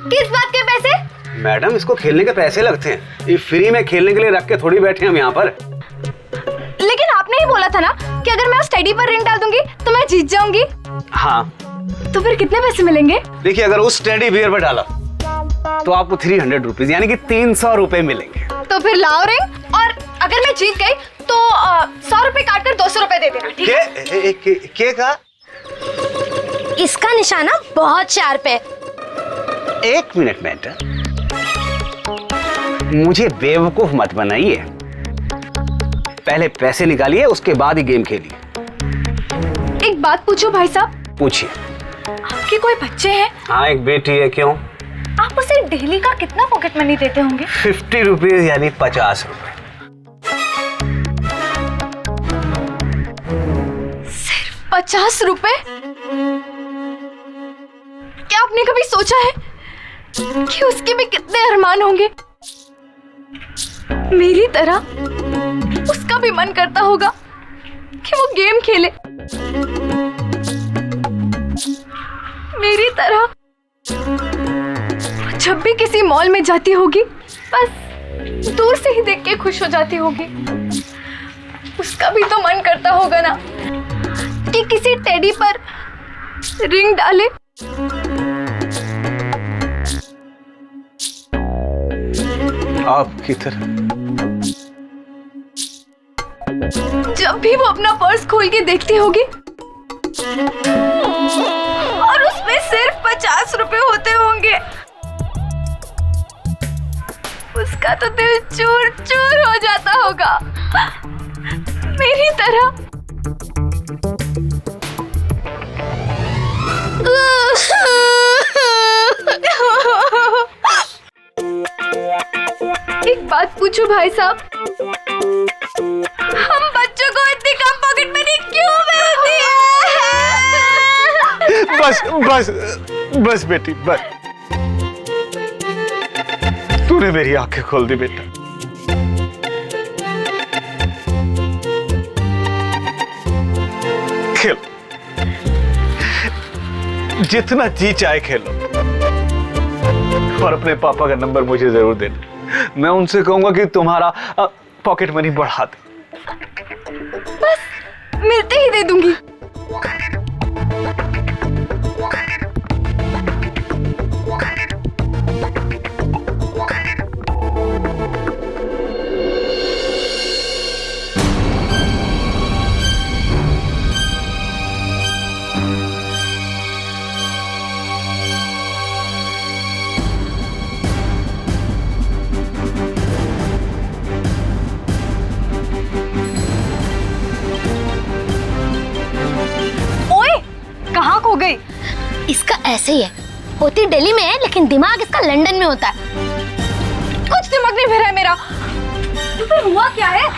किस बात के पैसे? मैडम इसको खेलने के पैसे लगते हैं, ये फ्री में खेलने के लिए रख के थोड़ी बैठे हम यहाँ पर। लेकिन आपने ही बोला था ना कि अगर मैं उस टेडी पर रिंग डाल दूंगी तो मैं जीत जाऊंगी। हाँ तो फिर कितने पैसे मिलेंगे? देखिए, अगर उस टेडी बियर पर डाला तो आपको 300 रुपीज यानी कि 300 रुपए मिलेंगे। तो फिर लाओ रिंग, और अगर मैं जीत गई तो 100 रुपए काट कर 200 रुपए दे देना, ठीक है? के कहा? इसका निशाना बहुत शार्प है। एक मिनट मैडम, मुझे बेवकूफ मत बनाइए। पहले पैसे निकालिए, उसके बाद ही गेम खेलिए। एक बात पूछो भाई साहब? पूछिए। आपके कोई बच्चे हैं? हाँ, एक बेटी है। क्यों? आप उसे डेली का कितना पॉकेट मनी देते होंगे? 50 रुपीज यानी 50 रुपए। सिर्फ 50 रुपए? क्या आपने कभी सोचा है कि उसके भी कितने अरमान होंगे? मेरी तरह उसका भी मन करता होगा कि वो गेम खेले। मेरी तरह जब भी किसी मॉल में जाती होगी बस दूर से ही देख के खुश हो जाती होगी। उसका भी तो मन करता होगा ना कि किसी टेडी पर रिंग डाले। आपकी तरह। जब भी वो अपना पर्स खोल के देखती होगी और उसमें सिर्फ 50 रुपए होते होंगे, उसका तो दिल चूर चूर हो जाता होगा मेरी तरह। एक बात पूछो भाई साहब, हम बच्चों को इतनी कम पॉकेट मनी क्यों मिलती है? बस बस बस बेटी, बस। तूने मेरी आंखें खोल दी बेटा। खेल, जितना जी चाहे खेलो, और अपने पापा का नंबर मुझे जरूर देना। मैं उनसे कहूंगा कि तुम्हारा पॉकेट मनी बढ़ा दे। बस मिलते ही दे दूंगी। हो गई। इसका ऐसे ही है, होती दिल्ली में है लेकिन दिमाग इसका लंदन में होता है। कुछ दिमाग नहीं भरा है मेरा। तो फिर हुआ क्या है?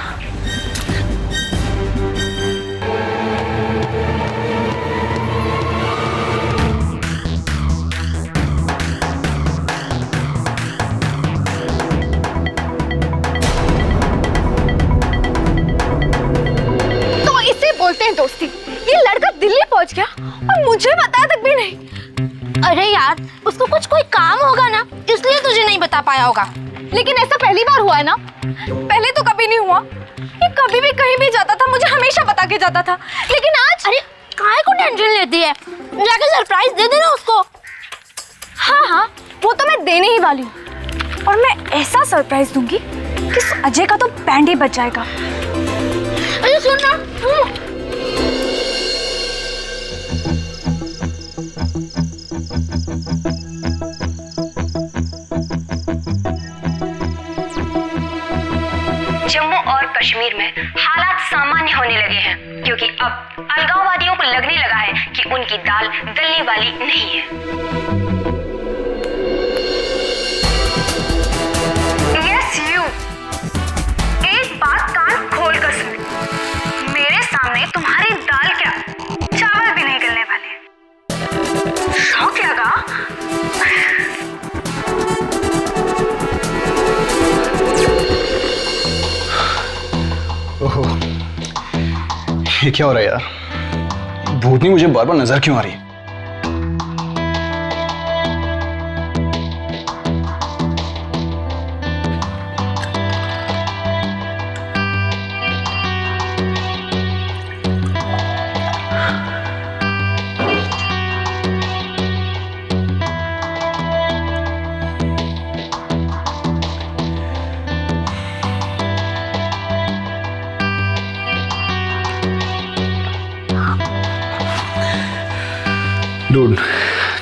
तो इसे बोलते हैं दोस्ती। ये लड़का दिल्ली पहुंच गया और मुझे बताया तक भी नहीं। अरे यार, उसको कुछ कोई काम होगा ना, इसलिए तुझे नहीं बता पाया होगा। लेकिन ऐसा पहली बार हुआ है ना? पहले तो कभी नहीं हुआ। ये कभी भी कहीं भी जाता था मुझे हमेशा बता के जाता था, लेकिन आज। अरे काहे को टेंशन लेती है, जाके सरप्राइज दे देना उसको। हाँ हाँ, वो तो मैं देने ही वाली हूँ, और मैं ऐसा सरप्राइज दूंगी कि अजय का तो बैंड ही बच जाएगा। अरे सुन ना, जम्मू और कश्मीर में हालात सामान्य होने लगे हैं, क्योंकि अब अलगाववादियों को लगने लगा है कि उनकी दाल गलने वाली नहीं है। यस यू, एक बात कान खोल कर सुन, मेरे सामने तुम्हारी दाल क्या चावल भी नहीं गलने वाले। शौक लगा? ओहो, ये क्या हो रहा है यार? भूतनी मुझे बार बार नजर क्यों आ रही है?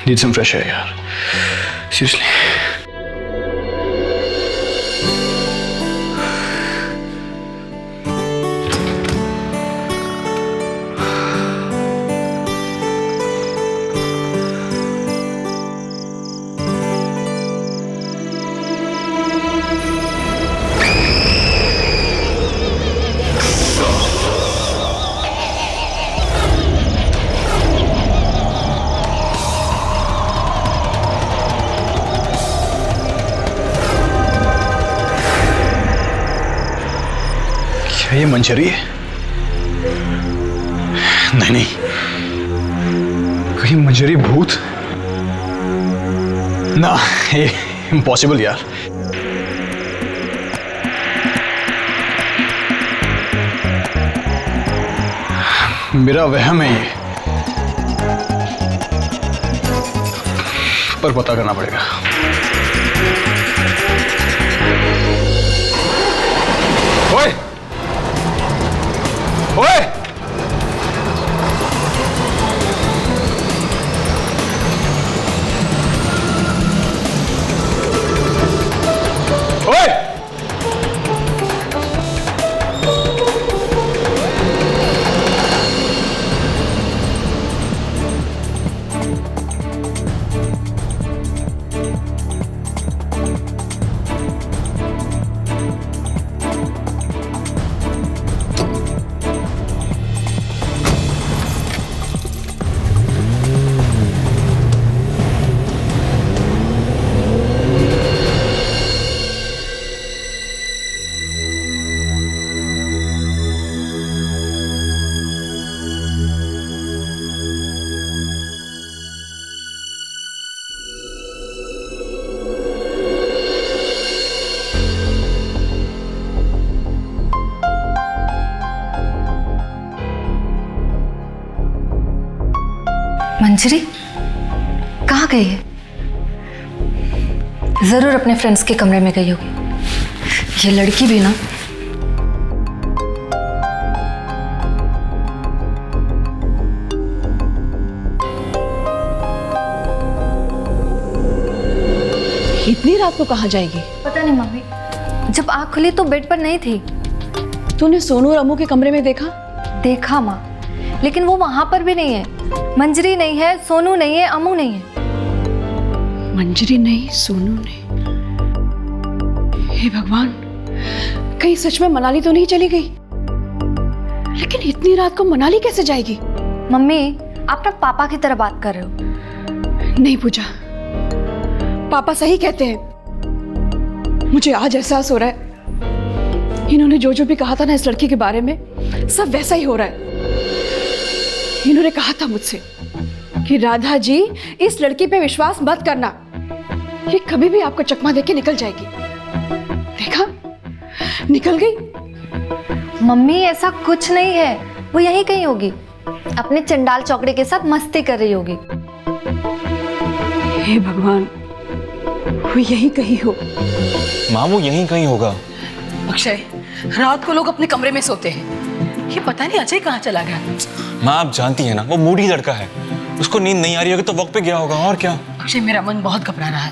नीड सम फ्रेश एयर यार, सीरियसली। क्या ये मंजरी है? नहीं नहीं, कहीं मंजरी भूत ना, ये इम्पॉसिबल यार। मेरा वहम है ये, पर पता करना पड़ेगा। ओए! ओए! ओए! मंजरी कहाँ गई है? जरूर अपने फ्रेंड्स के कमरे में गई होगी। ये लड़की भी ना, इतनी रात को कहाँ जाएगी? पता नहीं मम्मी, जब आँख खुली तो बेड पर नहीं थी। तूने सोनू और अम्मू के कमरे में देखा? देखा माँ, लेकिन वो वहां पर भी नहीं है। मंजरी नहीं है, सोनू नहीं है, अम्मू नहीं है। मंजरी नहीं, सोनू नहीं। हे भगवान, कहीं सच में मनाली तो नहीं चली गई? लेकिन इतनी रात को मनाली कैसे जाएगी? मम्मी, आप ना पापा की तरह बात कर रहे हो। नहीं पूजा, पापा सही कहते हैं। मुझे आज एहसास हो रहा है, इन्होंने जो जो भी कहा था ना इस लड़की के बारे में, सब वैसा ही हो रहा है। इन्होंने कहा था मुझसे कि राधा जी, इस लड़की पे विश्वास मत करना, ये कभी भी आपको चकमा देके निकल जाएगी। देखा, निकल गई। मम्मी ऐसा कुछ नहीं है, वो यहीं कहीं होगी, अपने चंडाल चौकड़े के साथ मस्ती कर रही होगी। हे भगवान, वो यहीं कहीं हो। माँ वो यहीं कहीं होगा। अक्षय, रात को लोग अपने कमरे में सोते हैं, ये पता नहीं अजय कहाँ चला गया। माँ आप जानती है ना, वो मूडी लड़का है, उसको नींद नहीं आ रही होगी तो वक्त पे गया होगा, और क्या। अक्षय, मेरा मन बहुत घबरा रहा है।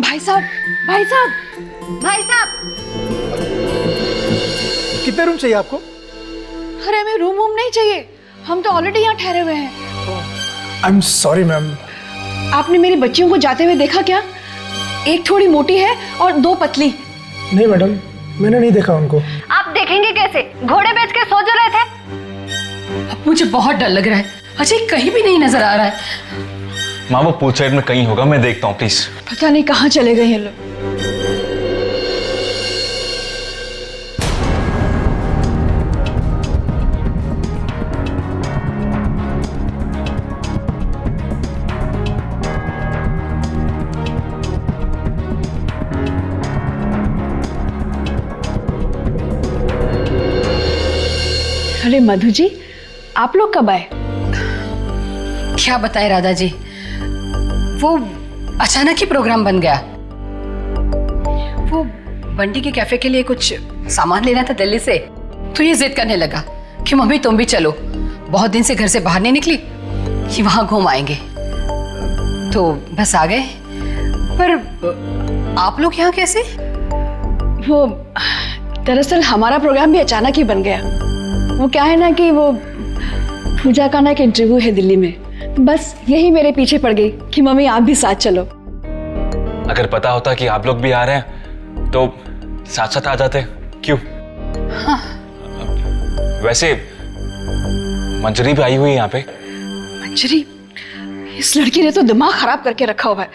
भाई साहब, भाई साहब, भाई साहब, कितने रूम चाहिए आपको? अरे हमें रूम वूम नहीं चाहिए, हम तो ऑलरेडी यहाँ ठहरे हुए हैं। I am sorry ma'am. आपने मेरी बच्चियों को जाते हुए देखा क्या? एक थोड़ी मोटी है और दो पतली। नहीं मैडम, मैंने नहीं देखा उनको। आप देखेंगे कैसे? घोड़े बेच के सो जो रहे थे। अब मुझे बहुत डर लग रहा है, अजय कहीं भी नहीं नजर आ रहा है। माँ वो पूल साइड में कहीं होगा, मैं देखता हूँ प्लीज। पता नहीं कहाँ चले गए हैं लोग। अरे मधु जी, आप लोग कब आए? क्या बताए राधा जी, वो अचानक ही प्रोग्राम बन गया। वो बंटी के कैफे के लिए कुछ सामान लेना था दिल्ली से, तो ये जिद करने लगा कि मम्मी तुम भी चलो। बहुत दिन से घर से बाहर नहीं निकली कि वहां घूम आएंगे, तो बस आ गए। पर आप लोग यहाँ कैसे? वो दरअसल हमारा प्रोग्राम भी अचानक ही बन गया। वो क्या है ना कि वो पूजा का ना एक इंटरव्यू है दिल्ली में, बस यही मेरे पीछे पड़ गई कि मम्मी आप भी साथ चलो। अगर पता होता कि आप लोग भी आ रहे हैं तो साथ साथ आ जाते। क्यों? हाँ। वैसे मंजरी भी आई हुई है यहाँ पे। मंजरी? इस लड़की ने तो दिमाग खराब करके रखा हुआ है।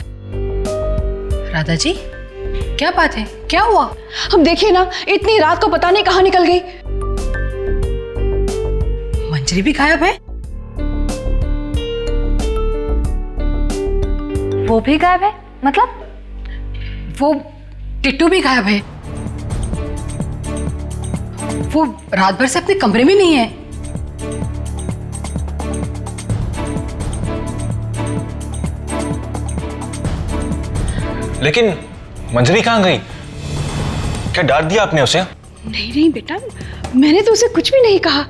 राधा जी क्या बात है, क्या हुआ? हम देखिए ना, इतनी रात को पता नहीं कहाँ निकल गई। मंजरी भी गायब है? वो भी गायब है? मतलब? वो टिट्टू भी गायब है। वो रात भर से अपने कमरे में नहीं है। लेकिन मंजरी कहाँ गई? क्या डांट दिया आपने उसे? नहीं नहीं बेटा, मैंने तो उसे कुछ भी नहीं कहा।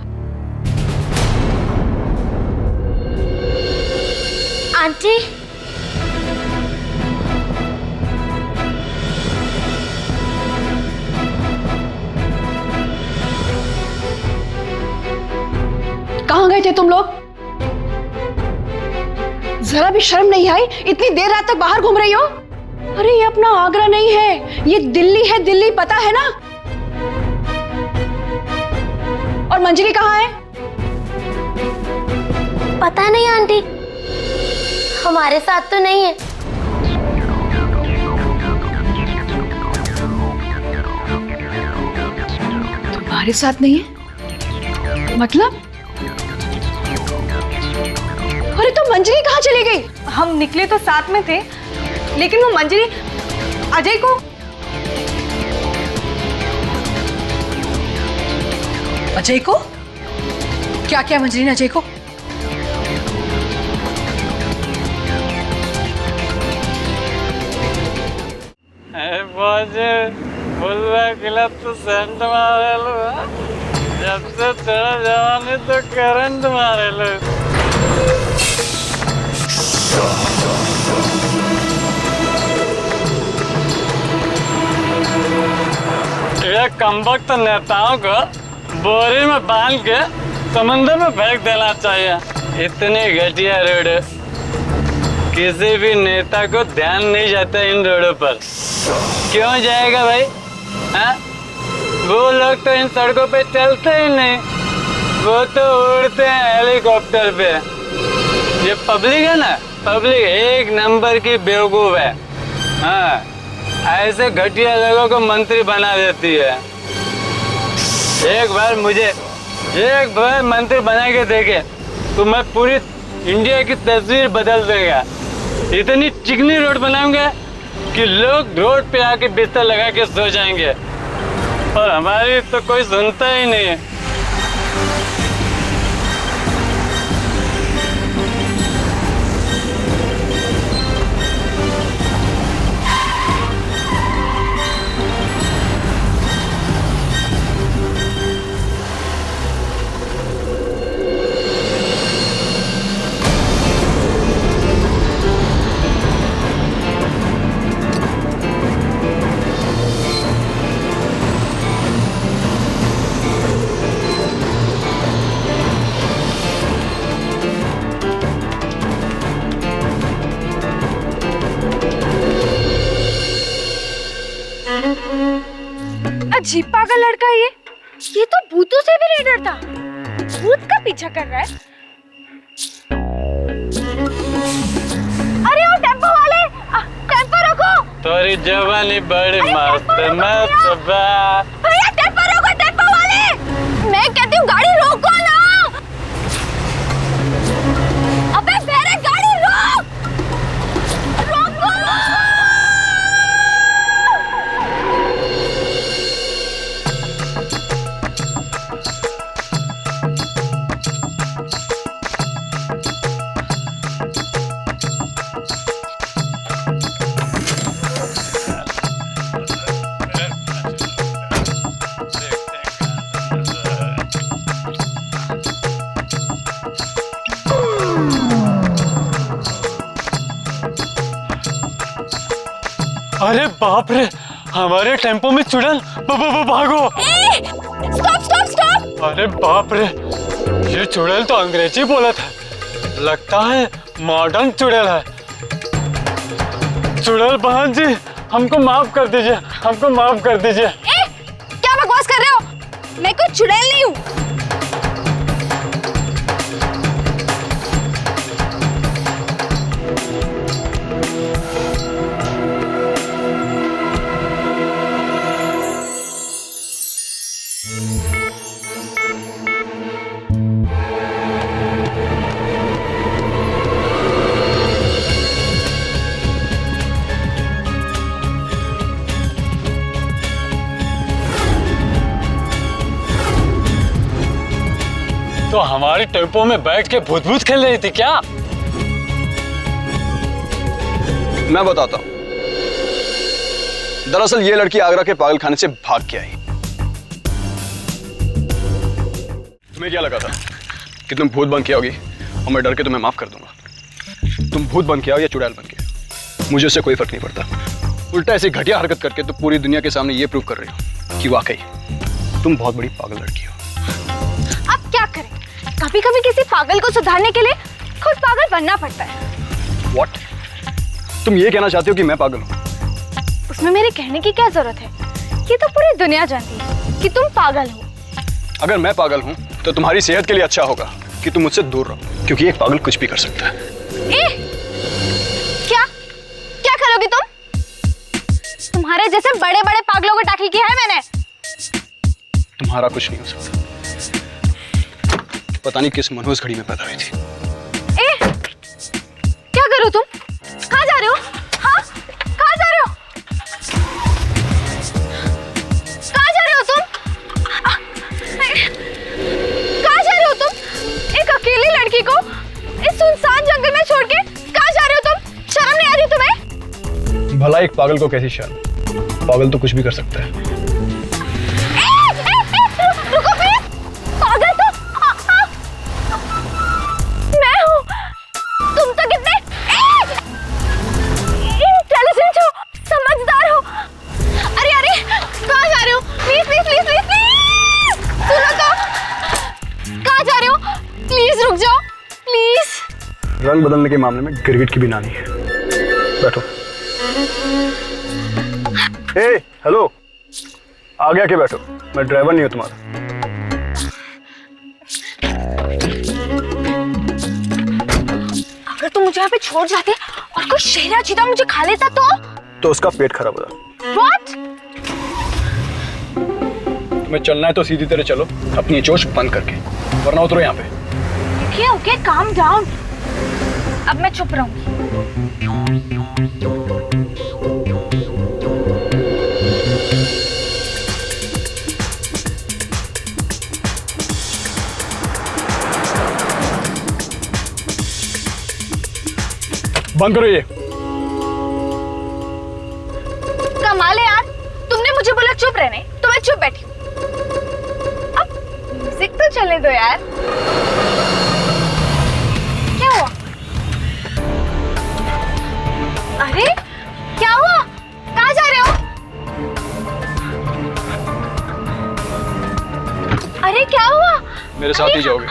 आंटी, कहाँ गए थे तुम लोग? जरा भी शर्म नहीं आई? इतनी देर रात तक बाहर घूम रही हो? अरे ये अपना आगरा नहीं है, ये दिल्ली है, दिल्ली पता है ना? और मंजरी कहाँ है? पता नहीं आंटी, हमारे साथ तो नहीं है। तुम्हारे साथ नहीं है? मतलब? अरे तो मंजरी कहाँ चली गई? हम निकले तो साथ में थे, लेकिन वो मंजरी अजय को। अजय को? क्या क्या मंजरी ने अजय को? तो सेंट मारे लो, जब से चढ़ा जवानी तो करंट मारे लो। ये कमबख्त नेताओं को बोरी में बांध के समंदर में फेंक देना चाहिए। इतनी घटिया रोड, किसी भी नेता को ध्यान नहीं जाता इन रोडों पर। क्यों जाएगा भाई? हाँ? वो लोग तो इन सड़कों पे चलते ही नहीं, वो तो उड़ते हैं हेलीकॉप्टर पे। ये पब्लिक है ना, पब्लिक एक नंबर की बेवकूफ है। हाँ, ऐसे घटिया लोगों को मंत्री बना देती है। एक बार मंत्री बना के देखे तो मैं पूरी इंडिया की तस्वीर बदल देगा। इतनी चिकनी रोड बनाऊंगा कि लोग रोड पे आके बिस्तर लगा के सो जाएंगे, और हमारी तो कोई सुनता ही नहीं है। अजीब पागल लड़का है ये तो भूतों से भी नहीं डरता। भूत का पीछा कर रहा है। अरे वो टेम्पो वाले, टेम्पो रोको। तोरी जवानी बड़ी मस्त मस्त बा। भैया टेम्पो रोको, टेम्पो वाले। मैं कहती हूँ गाड़ी रोको ना। अबे मेरे गाड़ी रोक, रोको। अरे बाप रे, हमारे टेम्पो में चुड़ैल, भागो। Stop stop stop. अरे बाप रे, ये चुड़ैल तो अंग्रेजी बोला था, लगता है मॉडर्न चुड़ैल है। चुड़ैल बहन जी, हमको माफ कर दीजिए, हमको माफ कर दीजिए। क्या बकवास कर रहे हो? मैं कोई चुड़ैल नहीं हूँ। तो हमारे टेम्पो में बैठ के भूत भूत खेल रही थी क्या? मैं बताता हूं। दरअसल ये लड़की आगरा के पागल खाने से भाग के आई। तुम्हें क्या लगा था कि तुम भूत बन के आओगी और मैं डर के तुम्हें माफ कर दूंगा? तुम भूत बन के आओ या चुड़ैल बन के, मुझे उससे कोई फर्क नहीं पड़ता। उल्टा ऐसी घटिया हरकत करके तो पूरी दुनिया के सामने ये प्रूव कर रही हो कि वाकई तुम बहुत बड़ी पागल लड़की हो। अब क्या करें, कभी कभी किसी पागल को सुधारने के लिए खुद पागल बनना पड़ता है। What? तुम ये कहना चाहते हो कि मैं पागल हूँ? उसमें मेरे कहने की क्या जरूरत है? ये तो पूरी दुनिया जानती है कि तुम पागल हो। अगर मैं पागल हूँ तो तुम्हारी सेहत के लिए अच्छा होगा कि तुम मुझसे दूर रहो, क्योंकि एक पागल कुछ भी कर सकता है। क्या क्या करोगी तुम? तुम्हारे जैसे बड़े बड़े पागलों को टैकल किया है मैंने। तुम्हारा कुछ नहीं हो सकता। पता नहीं किस मनहूस घड़ी में पैदा हुई थी। क्या करो तुम? कहाँ जा रहे हो? हाँ, कहाँ जा रहे हो? कहाँ जा रहे हो तुम? कहाँ जा रहे हो तुम? एक अकेली लड़की को इस सुनसान जंगल में छोड़ के कहाँ जा रहे हो तुम? शर्म नहीं आ रही तुम्हें? भला एक पागल को कैसी शर्म? पागल तो कुछ भी कर सकता है। रुको प्लीज। पागल तो मैं हूँ। तुम तो कितने इंटेलिजेंट हो, समझदार हो। अरे अरे, कहाँ जा रहे हो? Please please please please please सुनो तो। कहाँ जा रहे हो? प्लीज रुक जाओ, प्लीज। रंग बदलने के मामले में गिरगिट की भी नानी है। बैठो। हेलो, आगे आके बैठो। मैं ड्राइवर नहीं हूँ तुम्हारा। अगर तुम मुझे यहाँ पे छोड़ जाते और कोई शेरा चीता मुझे खा लेता तो उसका पेट खराब होता। What? तुम्हें चलना है तो सीधी तरह चलो, अपनी चोच बंद करके, वरना उतरो यहाँ पे। Okay, calm down. अब मैं चुप रहूंगी। बंद करो ये। कमाल है यार, तुमने मुझे बोला चुप रहने, तो मैं चुप बैठी हूँ। अब म्यूजिक तो चले दो यार। क्या हुआ? अरे क्या हुआ? कहाँ जा रहे हो? अरे क्या हुआ? मेरे साथ ही जाओगे।